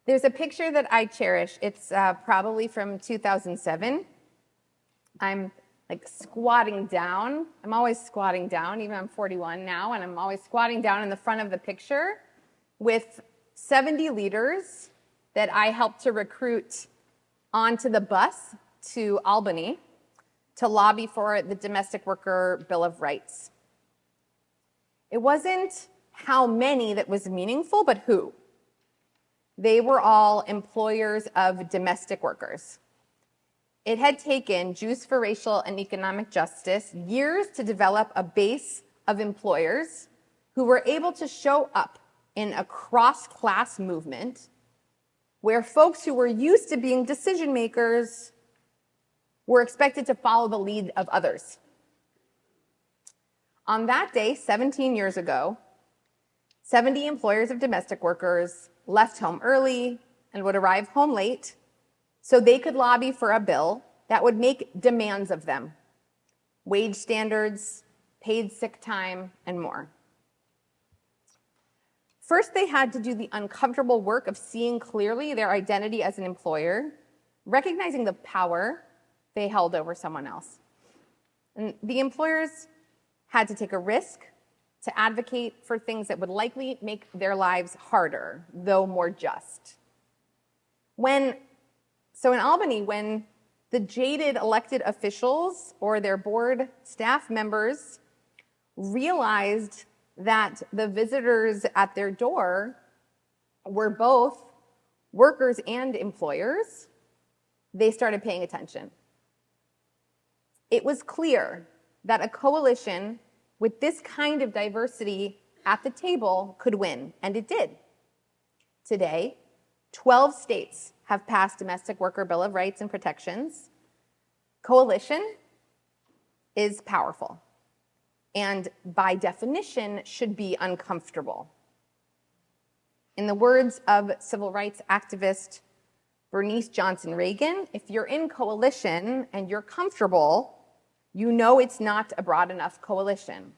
There's a picture that I cherish. It's probably from 2007. I'm like squatting down. I'm always squatting down, even I'm 41 now, and I'm always squatting down in the front of the picture with 70 leaders that I helped to recruit onto the bus to Albany to lobby for the Domestic Worker Bill of Rights. It wasn't how many that was meaningful, but who. They were all employers of domestic workers. It had taken Jews for Racial and Economic Justice years to develop a base of employers who were able to show up in a cross-class movement where folks who were used to being decision makers were expected to follow the lead of others. On that day, 17 years ago, 70 employers of domestic workers left home early and would arrive home late so they could lobby for a bill that would make demands of them: wage standards, paid sick time, and more. First, they had to do the uncomfortable work of seeing clearly their identity as an employer, recognizing the power they held over someone else. And the employers had to take a risk to advocate for things that would likely make their lives harder, though more just. So in Albany, when the jaded elected officials or their board staff members realized that the visitors at their door were both workers and employers, they started paying attention. It was clear that a coalition with this kind of diversity at the table could win, and it did. Today, 12 states have passed Domestic Worker Bill of Rights and Protections. Coalition is powerful, and by definition should be uncomfortable. In the words of civil rights activist Bernice Johnson Reagan, if you're in coalition and you're comfortable, you know it's not a broad enough coalition.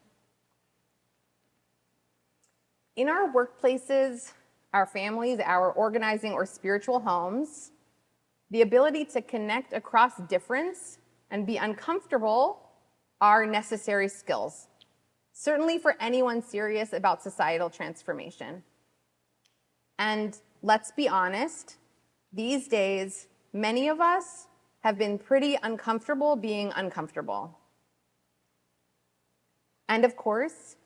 In our workplaces, our families, our organizing or spiritual homes, the ability to connect across difference and be uncomfortable are necessary skills, certainly for anyone serious about societal transformation. And let's be honest, these days, many of us have been pretty uncomfortable being uncomfortable. And of course,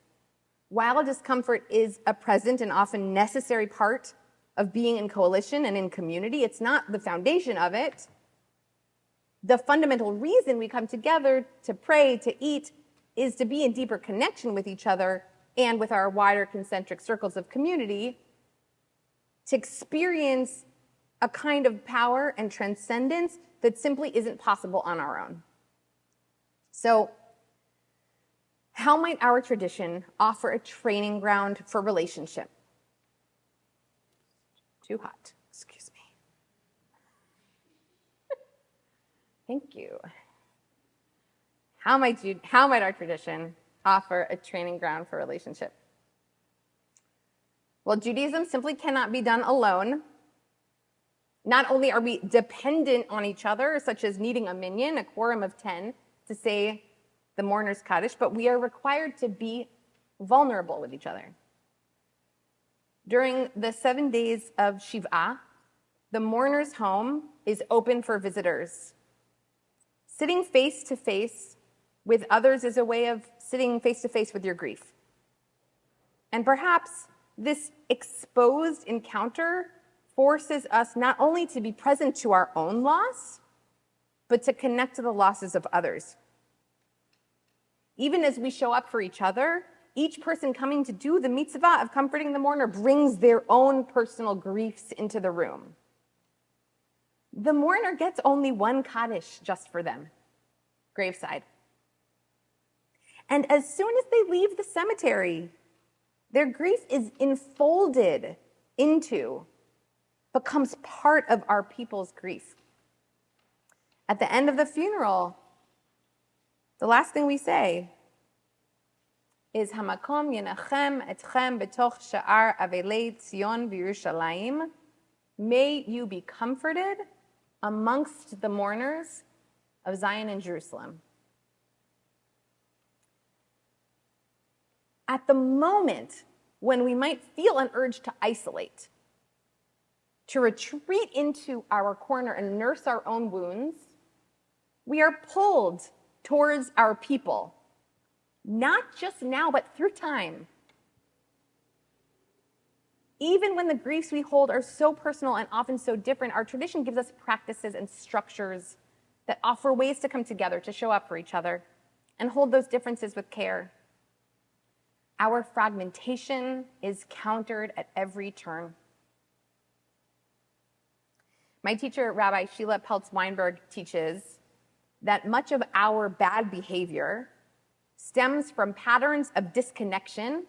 while discomfort is a present and often necessary part of being in coalition and in community, it's not the foundation of it. The fundamental reason we come together to pray, to eat, is to be in deeper connection with each other and with our wider concentric circles of community, to experience a kind of power and transcendence that simply isn't possible on our own. So, how might our tradition offer a training ground for relationship? Too hot, excuse me. Thank you. How might our tradition offer a training ground for relationship? Well, Judaism simply cannot be done alone. Not only are we dependent on each other, such as needing a minyan, a quorum of 10, to say the mourner's Kaddish, but we are required to be vulnerable with each other. During the 7 days of Shiv'ah, the mourner's home is open for visitors. Sitting face to face with others is a way of sitting face to face with your grief. And perhaps this exposed encounter forces us not only to be present to our own loss, but to connect to the losses of others. Even as we show up for each other, each person coming to do the mitzvah of comforting the mourner brings their own personal griefs into the room. The mourner gets only one Kaddish just for them, graveside. And as soon as they leave the cemetery, their grief is enfolded into, becomes part of our people's grief. At the end of the funeral, the last thing we say is Hamakom yenachem etchem betoch sha'ar avelei Tzion v'Yerushalayim May you be comforted amongst the mourners of Zion and Jerusalem. At the moment when we might feel an urge to isolate, to retreat into our corner and nurse our own wounds, we are pulled towards our people, not just now, but through time. Even when the griefs we hold are so personal and often so different, our tradition gives us practices and structures that offer ways to come together, to show up for each other, and hold those differences with care. Our fragmentation is countered at every turn. My teacher, Rabbi Sheila Peltz-Weinberg, teaches that much of our bad behavior stems from patterns of disconnection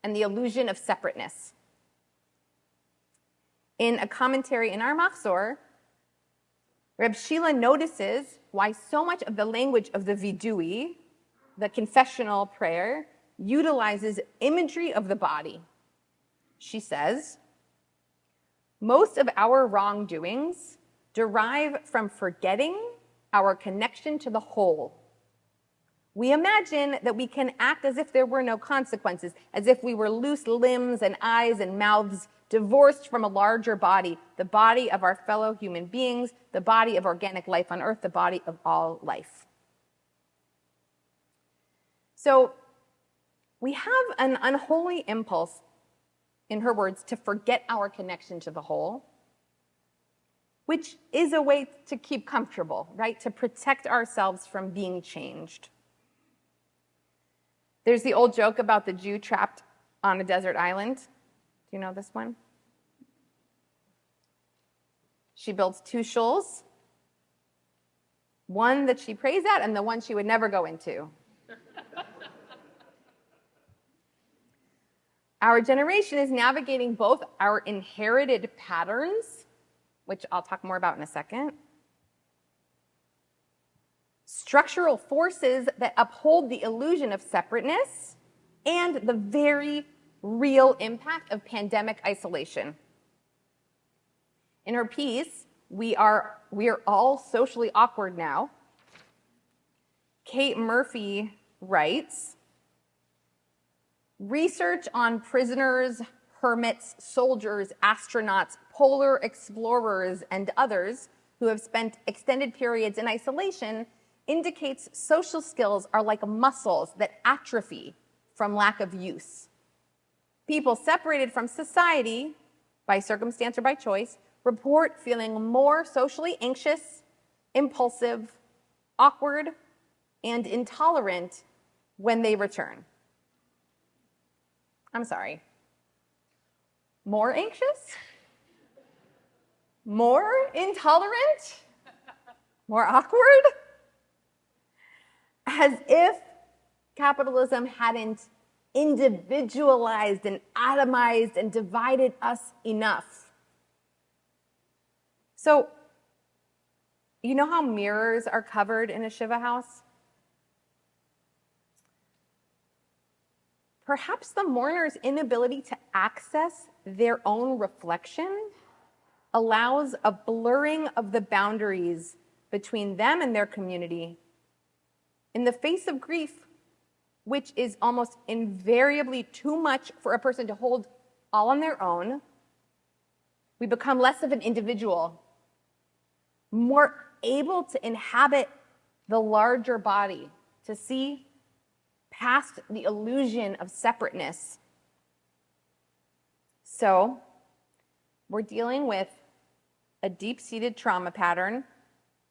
and the illusion of separateness. In a commentary in our Machzor, Reb Sheila notices why so much of the language of the vidui, the confessional prayer, utilizes imagery of the body. She says, most of our wrongdoings derive from forgetting our connection to the whole. We imagine that we can act as if there were no consequences, as if we were loose limbs and eyes and mouths divorced from a larger body, the body of our fellow human beings, the body of organic life on earth, the body of all life. So we have an unholy impulse, in her words, to forget our connection to the whole, which is a way to keep comfortable, right? To protect ourselves from being changed. There's the old joke about the Jew trapped on a desert island. Do you know this one? She builds two shuls, one that she prays at and the one she would never go into. Our generation is navigating both our inherited patterns, which I'll talk more about in a second, structural forces that uphold the illusion of separateness, and the very real impact of pandemic isolation. In her piece, we are all socially awkward now. Kate Murphy writes, research on prisoners, hermits, soldiers, astronauts, polar explorers, and others who have spent extended periods in isolation indicates social skills are like muscles that atrophy from lack of use. People separated from society, by circumstance or by choice, report feeling more socially anxious, impulsive, awkward, and intolerant when they return. I'm sorry. More anxious? More intolerant? More awkward? As if capitalism hadn't individualized and atomized and divided us enough. So, you know how mirrors are covered in a Shiva house? Perhaps the mourner's inability to access their own reflection allows a blurring of the boundaries between them and their community. In the face of grief, which is almost invariably too much for a person to hold all on their own, we become less of an individual, more able to inhabit the larger body, to see past the illusion of separateness. So, we're dealing with a deep-seated trauma pattern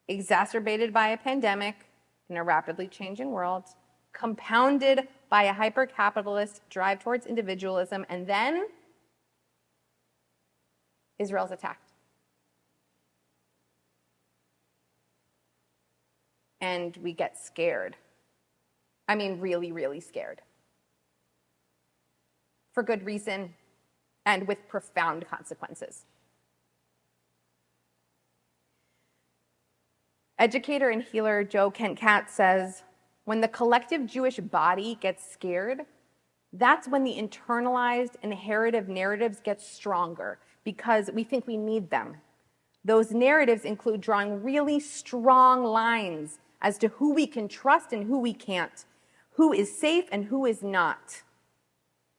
exacerbated by a pandemic in a rapidly changing world, compounded by a hyper-capitalist drive towards individualism, and then Israel's attacked. And we get scared. I mean, really, really scared. For good reason and with profound consequences. Educator and healer Joe Kent-Katz says, when the collective Jewish body gets scared, that's when the internalized inherited narratives get stronger. because we think we need them. Those narratives include drawing really strong lines as to who we can trust and who we can't, who is safe and who is not.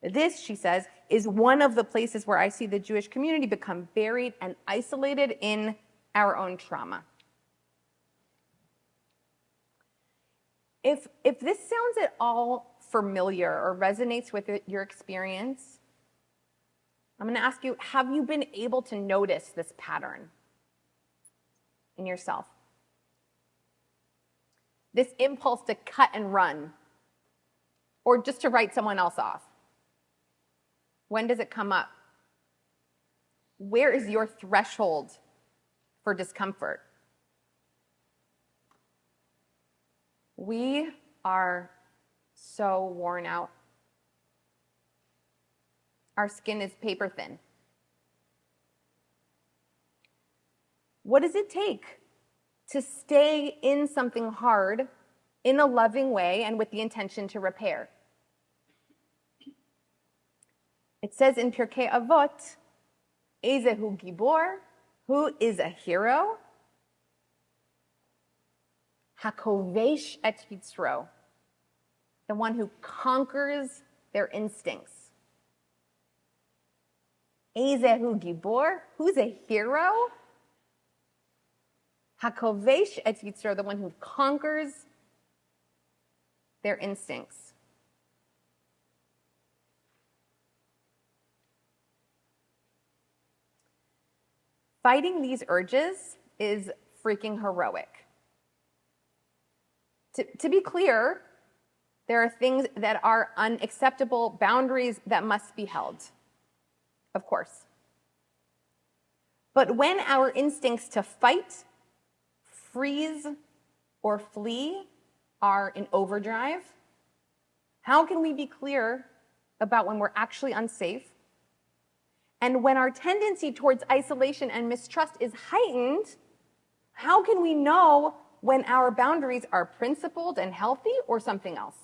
This, she says, is one of the places where I see the Jewish community become buried and isolated in our own trauma. If this sounds at all familiar or resonates with your experience, I'm going to ask you, have you been able to notice this pattern in yourself? This impulse to cut and run, or just to write someone else off. When does it come up? Where is your threshold for discomfort? We are so worn out. Our skin is paper thin. What does it take to stay in something hard in a loving way and with the intention to repair? It says in Pirkei Avot, Ezehu Gibor, who is a hero? Hakovesh et Yitzro, the one who conquers their instincts. Ezehu Gibor, who's a hero? Hakovesh et Yitzro, the one who conquers their instincts. Fighting these urges is freaking heroic. To be clear, there are things that are unacceptable, boundaries that must be held, of course. But when our instincts to fight, freeze, or flee are in overdrive, how can we be clear about when we're actually unsafe? And when our tendency towards isolation and mistrust is heightened, how can we know when our boundaries are principled and healthy or something else?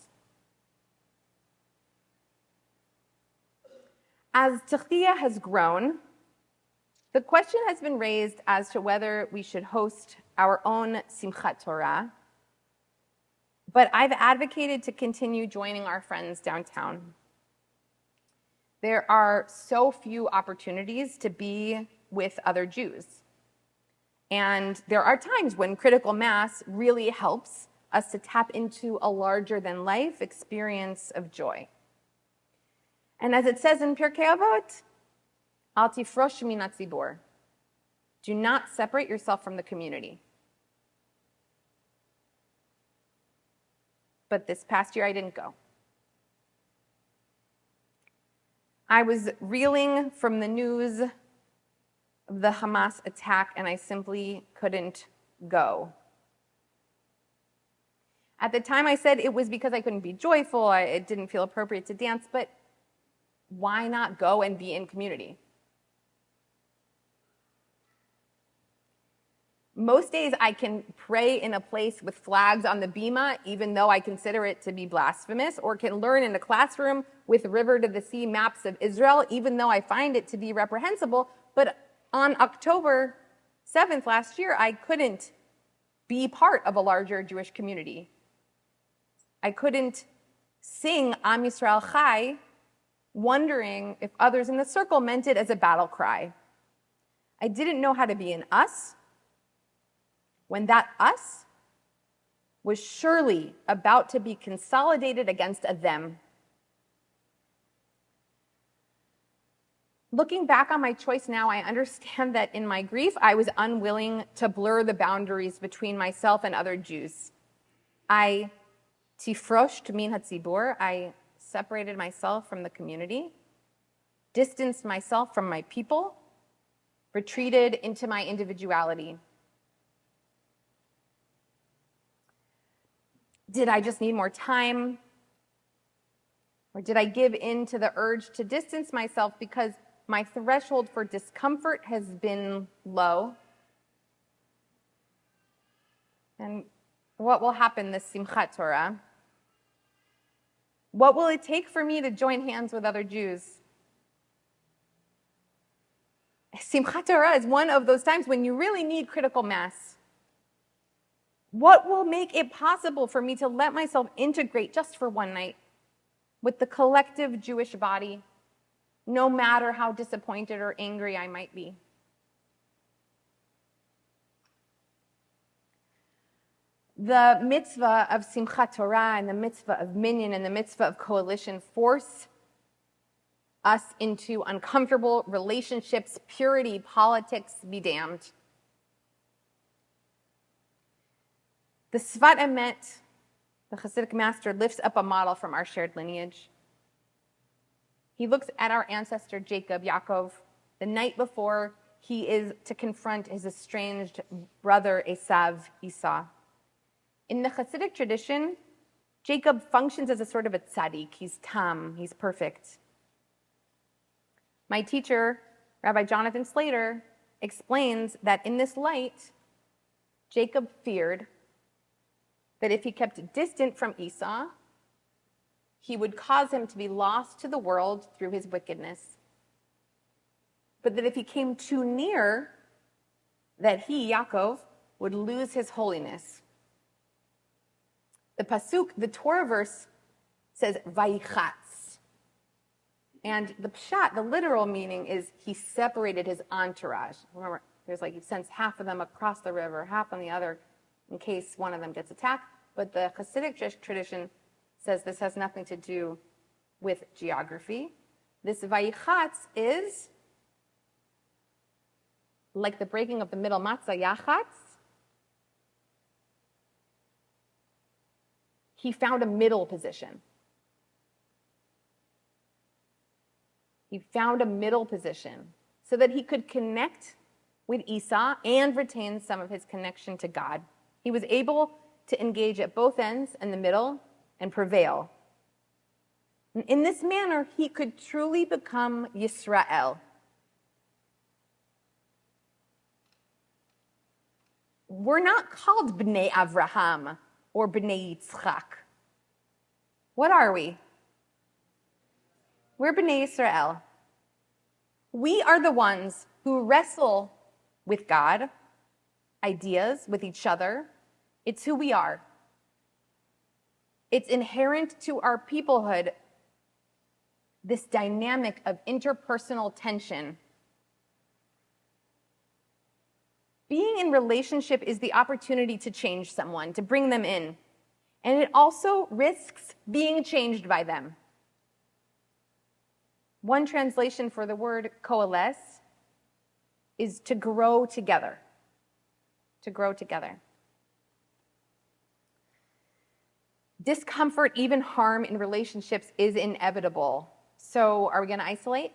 As Techia has grown, the question has been raised as to whether we should host our own Simchat Torah, but I've advocated to continue joining our friends downtown. There are so few opportunities to be with other Jews. And there are times when critical mass really helps us to tap into a larger-than-life experience of joy. And as it says in Pirkei Avot, Al tifrosh min hatzibur, do not separate yourself from the community. But this past year, I didn't go. I was reeling from the news of the Hamas attack, and I simply couldn't go. At the time, I said it was because I couldn't be joyful, it didn't feel appropriate to dance, but why not go and be in community? Most days I can pray in a place with flags on the bima, even though I consider it to be blasphemous, or can learn in a classroom with river to the sea maps of Israel, even though I find it to be reprehensible. But on October 7th last year, I couldn't be part of a larger Jewish community. I couldn't sing Am Yisrael Chai, wondering if others in the circle meant it as a battle cry. I didn't know how to be an us, when that us was surely about to be consolidated against a them. Looking back on my choice now, I understand that in my grief, I was unwilling to blur the boundaries between myself and other Jews. I tifrosht min hatzibur, I separated myself from the community, distanced myself from my people, retreated into my individuality. Did I just need more time? Or did I give in to the urge to distance myself because my threshold for discomfort has been low? And what will happen this Simchat Torah? What will it take for me to join hands with other Jews? Simchat Torah is one of those times when you really need critical mass. What will make it possible for me to let myself integrate just for one night with the collective Jewish body, no matter how disappointed or angry I might be? The mitzvah of Simchat Torah and the mitzvah of minyan and the mitzvah of coalition force us into uncomfortable relationships, purity, politics, be damned. The Sfat Emet, the Hasidic master, lifts up a model from our shared lineage. He looks at our ancestor Jacob, Yaakov, the night before he is to confront his estranged brother Esav, Esau. In the Hasidic tradition, Jacob functions as a sort of a tzaddik. He's tam, he's perfect. My teacher, Rabbi Jonathan Slater, explains that in this light, Jacob feared that if he kept distant from Esau, he would cause him to be lost to the world through his wickedness. But that if he came too near, that he, Yaakov, would lose his holiness. The pasuk, the Torah verse, says vayichatz. And the pshat, the literal meaning is he separated his entourage. Remember, there's like he sends half of them across the river, half on the other, in case one of them gets attacked. But the Hasidic tradition says this has nothing to do with geography. This vayichatz is like the breaking of the middle matzah, yachatz. He found a middle position. He found a middle position so that he could connect with Esau and retain some of his connection to God. He was able to engage at both ends in the middle and prevail. And in this manner, he could truly become Yisrael. We're not called Bnei Avraham or Bnei Yitzchak. What are we? We're Bnei Yisrael. We are the ones who wrestle with God, ideas, with each other. It's who we are. It's inherent to our peoplehood, this dynamic of interpersonal tension. Being in relationship is the opportunity to change someone, to bring them in. And it also risks being changed by them. One translation for the word coalesce is to grow together. To grow together. Discomfort, even harm in relationships is inevitable. So are we going to isolate?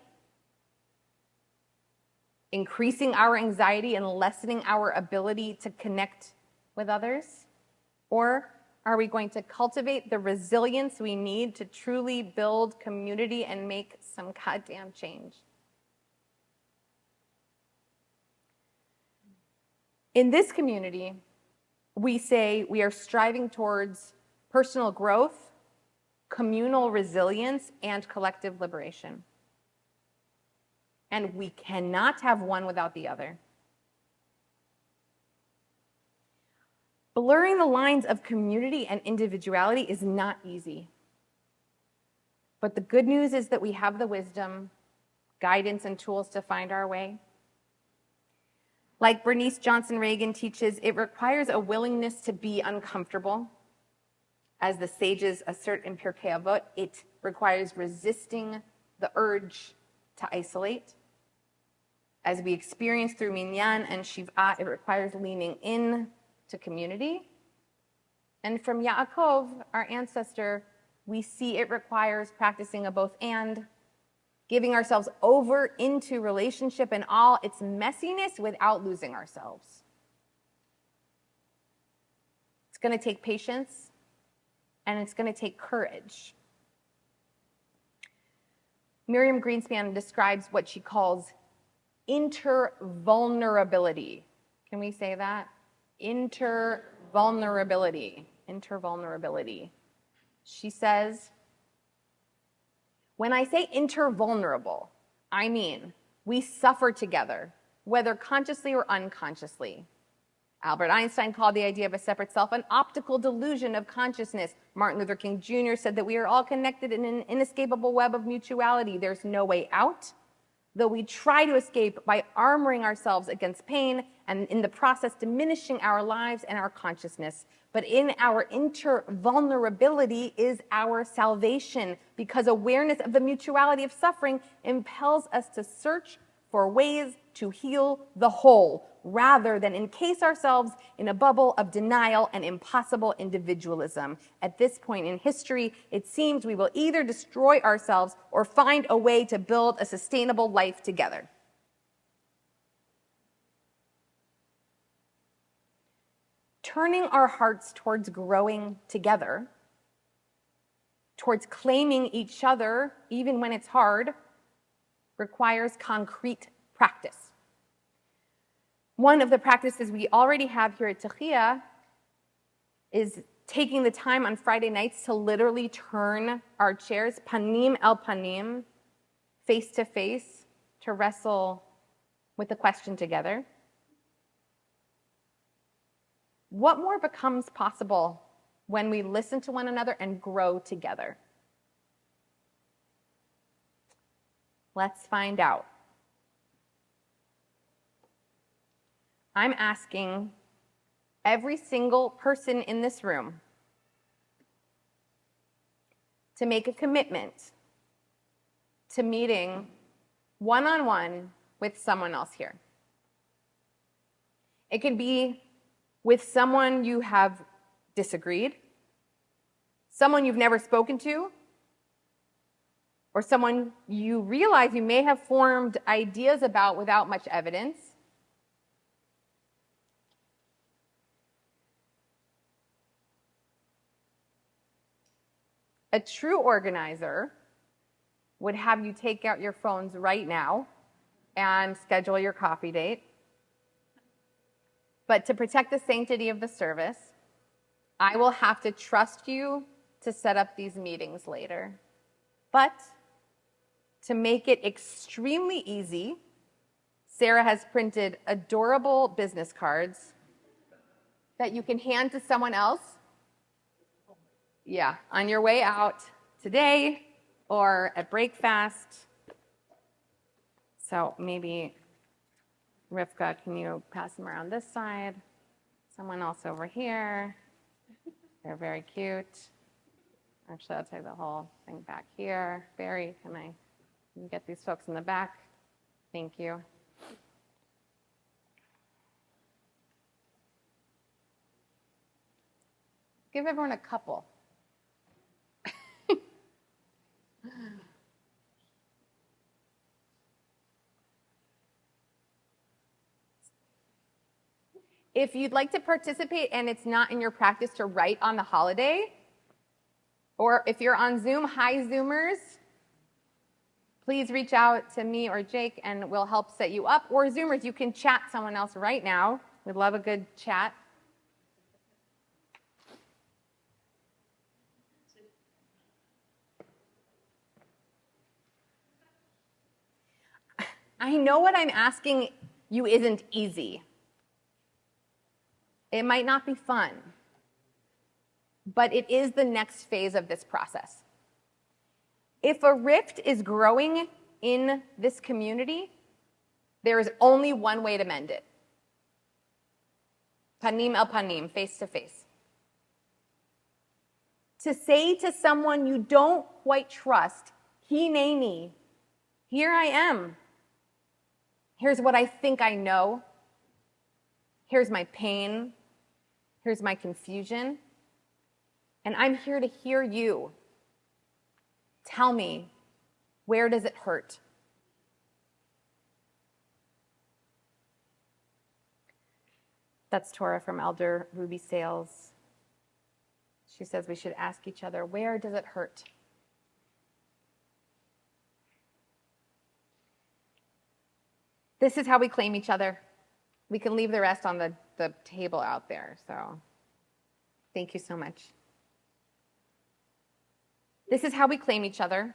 Increasing our anxiety and lessening our ability to connect with others? Or are we going to cultivate the resilience we need to truly build community and make some goddamn change? In this community, we say we are striving towards personal growth, communal resilience, and collective liberation. And we cannot have one without the other. Blurring the lines of community and individuality is not easy. But the good news is that we have the wisdom, guidance, and tools to find our way. Like Bernice Johnson Reagan teaches, it requires a willingness to be uncomfortable. As the sages assert in Pirkei Avot, it requires resisting the urge to isolate. As we experience through Minyan and Shiv'ah, it requires leaning in to community. And from Yaakov, our ancestor, we see it requires practicing a both and, giving ourselves over into relationship and all its messiness without losing ourselves. It's going to take patience, and it's going to take courage. Miriam Greenspan describes what she calls intervulnerability. Can we say that? Intervulnerability. Intervulnerability. She says, when I say intervulnerable, I mean We suffer together, whether consciously or unconsciously. Albert Einstein called the idea of a separate self an optical delusion of consciousness. Martin Luther King Jr. said that we are all connected in an inescapable web of mutuality. There's no way out, though we try to escape by armoring ourselves against pain and in the process diminishing our lives and our consciousness. But in our intervulnerability is our salvation, because awareness of the mutuality of suffering impels us to search for ways to heal the whole, rather than encase ourselves in a bubble of denial and impossible individualism. At this point in history, it seems we will either destroy ourselves or find a way to build a sustainable life together. Turning our hearts towards growing together, towards claiming each other, even when it's hard, requires concrete practice. One of the practices we already have here at Techia is taking the time on Friday nights to literally turn our chairs, panim el panim, face to face, to wrestle with the question together. What more becomes possible when we listen to one another and grow together? Let's find out. I'm asking every single person in this room to make a commitment to meeting one-on-one with someone else here. It could be with someone you have disagreed, someone you've never spoken to, or someone you realize you may have formed ideas about without much evidence. A true organizer would have you take out your phones right now and schedule your coffee date. But to protect the sanctity of the service, I will have to trust you to set up these meetings later. But to make it extremely easy, Sarah has printed adorable business cards that you can hand to someone else. Yeah, on your way out today or at breakfast. So maybe, Rivka, can you pass them around this side? Someone else over here. They're very cute. Actually, I'll take the whole thing back here. Barry, can you get these folks in the back? Thank you. Give everyone a couple. If you'd like to participate and it's not in your practice to write on the holiday, or if you're on Zoom, hi Zoomers, please reach out to me or Jake and we'll help set you up. Or Zoomers, you can chat someone else right now. We'd love a good chat. I know what I'm asking you isn't easy. It might not be fun, but it is the next phase of this process. If a rift is growing in this community, there is only one way to mend it. Panim el panim, face to face. To say to someone you don't quite trust, hineni, here I am. Here's what I think I know. Here's my pain. Here's my confusion. And I'm here to hear you. Tell me, where does it hurt? That's Torah from Elder Ruby Sales. She says we should ask each other, where does it hurt? This is how we claim each other. We can leave the rest on the table out there. So thank you so much. This is how we claim each other.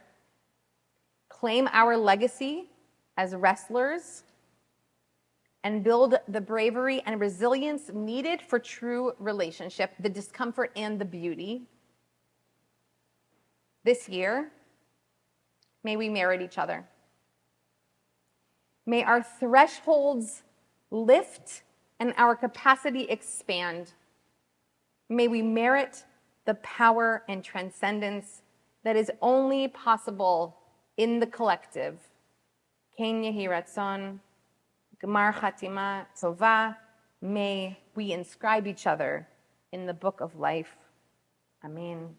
Claim our legacy as wrestlers and build the bravery and resilience needed for true relationship, the discomfort and the beauty. This year, may we merit each other. May our thresholds lift and our capacity expand. May we merit the power and transcendence that is only possible in the collective. Ken Yehi Ratzon, Gemar Chatima Tova. May we inscribe each other in the book of life. Amen.